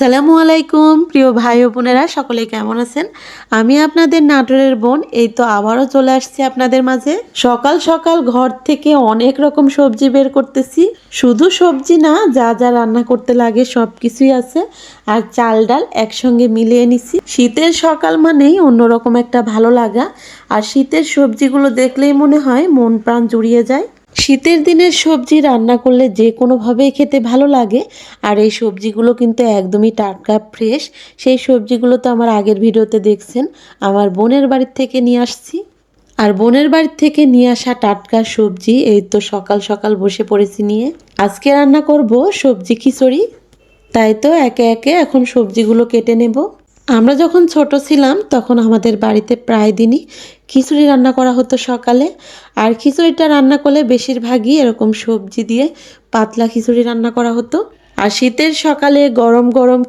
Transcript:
আসসালামু আলাইকুম প্রিয় ভাই ও বোনেরা, সকলে কেমন আছেন? আমি আপনাদের নাটোরের বোন। এই তো আবারও চলে আসছি আপনাদের মাঝে। সকাল সকাল ঘর থেকে অনেক রকম সবজি বের করতেছি। শুধু সবজি না, যা যা রান্না করতে লাগে সব কিছুই আছে। আর চাল ডাল একসঙ্গে মিলিয়ে নিছি। শীতের সকাল মানেই অন্যরকম একটা ভালো লাগা। আর শীতের সবজিগুলো দেখলেই মনে হয় মন প্রাণ জুড়িয়ে যায়। শীতের দিনের সবজি রান্না করলে যে কোনোভাবেই খেতে ভালো লাগে। আর এই সবজিগুলো কিন্তু একদমই টাটকা ফ্রেশ। সেই সবজিগুলো তো আমার আগের ভিডিওতে দেখছেন, আমার বোনের বাড়ির থেকে নিয়ে আসছি। আর বোনের বাড়ির থেকে নিয়ে আসা টাটকা সবজি এই তো সকাল সকাল বসে পড়েছি নিয়ে। আজকে রান্না করব সবজি খিচুড়ি। তাই তো একে একে এখন সবজিগুলো কেটে নেব। আমরা যখন ছোট ছিলাম তখন আমাদের বাড়িতে প্রায় দিনই খিচুড়ি রান্না করা হতো সকালে। আর খিচুড়িটা রান্না করলে বেশিরভাগই এরকম সবজি দিয়ে পাতলা খিচুড়ি রান্না করা হতো। আর শীতের সকালে গরম গরম